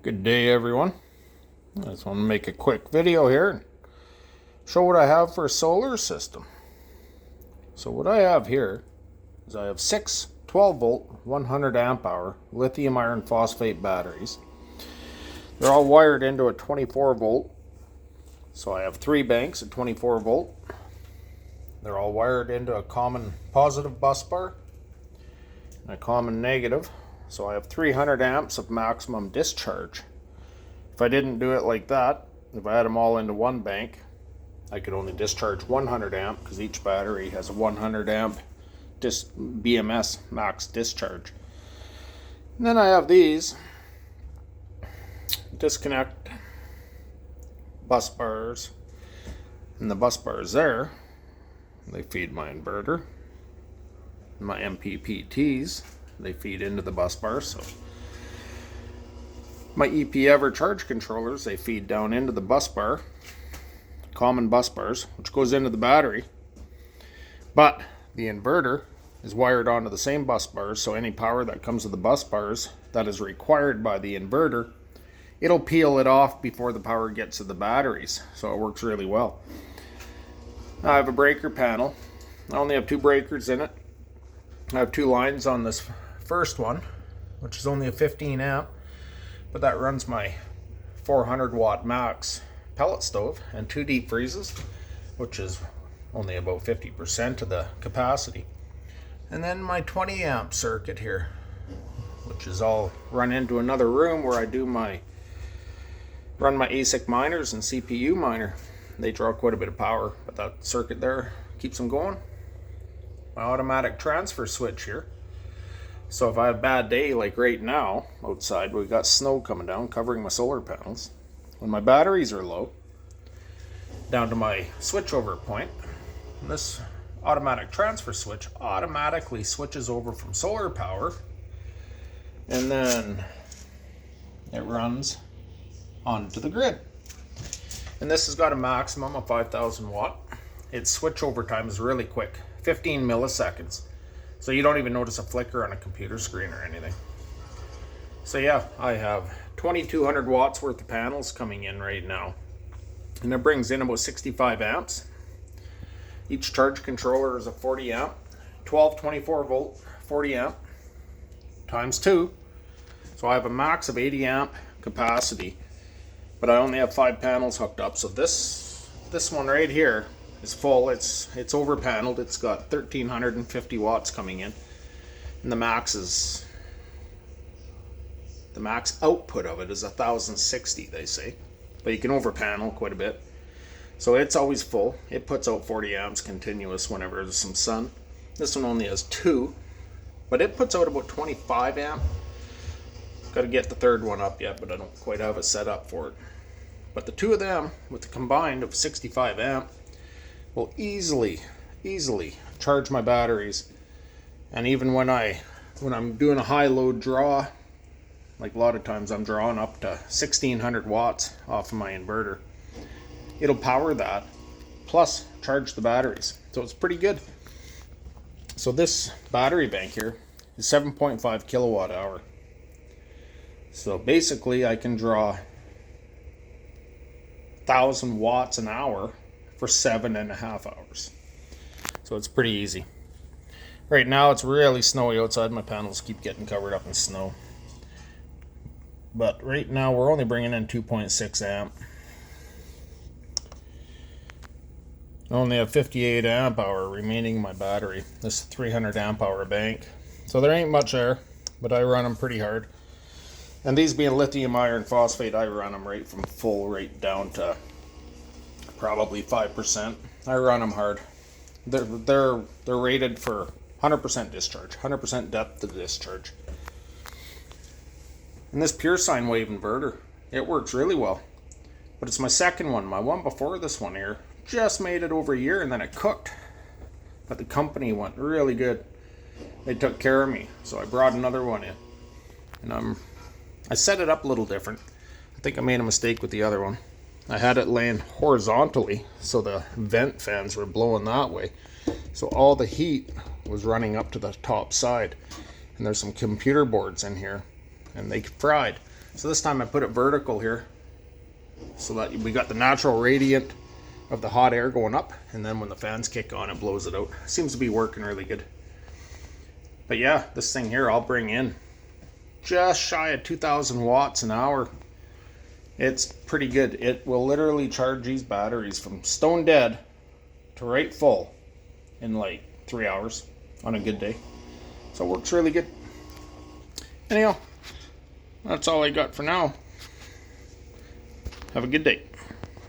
Good day, everyone. I just want to make a quick video here and show what I have for a solar system. So what I have here is I have 6 12-volt 100 amp hour lithium iron phosphate batteries. They're all wired into a 24 volt. So I have 3 banks at 24 volt. They're all wired into a common positive bus bar and a common negative. So I have 300 amps of maximum discharge. If I didn't do it like that, if I had them all into one bank, I could only discharge 100 amp because each battery has a 100 amp BMS max discharge. And then I have these disconnect bus bars, and the bus bars there, they feed my inverter. My MPPTs, they feed into the bus bar. So my EP-Ever charge controllers, they feed down into the bus bar, common bus bars, which goes into the battery. But the inverter is wired onto the same bus bars, so any power that comes to the bus bars that is required by the inverter, it'll peel it off before the power gets to the batteries. So it works really well. I have a breaker panel. I only have 2 breakers in it. I have 2 lines on this first one, which is only a 15 amp, but that runs my 400 watt max pellet stove and 2 deep freezes, which is only about 50% of the capacity. And then my 20 amp circuit here, which is all run into another room where I do run my ASIC miners and CPU miner. They draw quite a bit of power, but that circuit there keeps them going. My automatic transfer switch here. So if I have a bad day like right now outside, we got snow coming down covering my solar panels. When my batteries are low, down to my switchover point, and this automatic transfer switch automatically switches over from solar power, and then it runs onto the grid. And this has got a maximum of 5,000 watt. Its switchover time is really quick, 15 milliseconds. So you don't even notice a flicker on a computer screen or anything. So yeah, I have 2,200 watts worth of panels coming in right now. And it brings in about 65 amps. Each charge controller is a 40 amp, 12 24 volt, 40 amp, times 2. So I have a max of 80 amp capacity, but I only have 5 panels hooked up. So this one right here is full. It's over paneled. It's got 1,350 watts coming in, and the max output of it is 1,060, they say, but you can over panel quite a bit. So it's always full. It puts out 40 amps continuous whenever there's some sun. This one only has 2, but it puts out about 25 amp. Got to get the third one up yet, but I don't quite have it set up for it. But the 2 of them with the combined of 65 amp will easily charge my batteries. And even when I'm doing a high load draw, like a lot of times I'm drawing up to 1,600 watts off of my inverter, it'll power that plus charge the batteries. So it's pretty good. So this battery bank here is 7.5 kilowatt hour. So basically I can draw 1,000 watts an hour for 7.5 hours. So it's pretty easy. Right now it's really snowy outside. My panels keep getting covered up in snow. But right now we're only bringing in 2.6 amp. I only have 58 amp hour remaining in my battery. This 300 amp hour bank. So there ain't much there, but I run them pretty hard. And these being lithium iron phosphate, I run them right from full right down to probably 5%. I run them hard. They're rated for 100% discharge, 100% depth of discharge. And this pure sine wave inverter, it works really well. But it's my second one. My one before this one here just made it over a year and then it cooked. But the company went really good. They took care of me. So I brought another one in. And I set it up a little different. I think I made a mistake with the other one. I had it laying horizontally, so the vent fans were blowing that way. So all the heat was running up to the top side. And there's some computer boards in here, and they fried. So this time I put it vertical here so that we got the natural radiant of the hot air going up, and then when the fans kick on, it blows it out. Seems to be working really good. But yeah, this thing here I'll bring in just shy of 2,000 watts an hour. It's pretty good. It will literally charge these batteries from stone dead to right full in like 3 hours on a good day. So it works really good. Anyhow, that's all I got for now. Have a good day.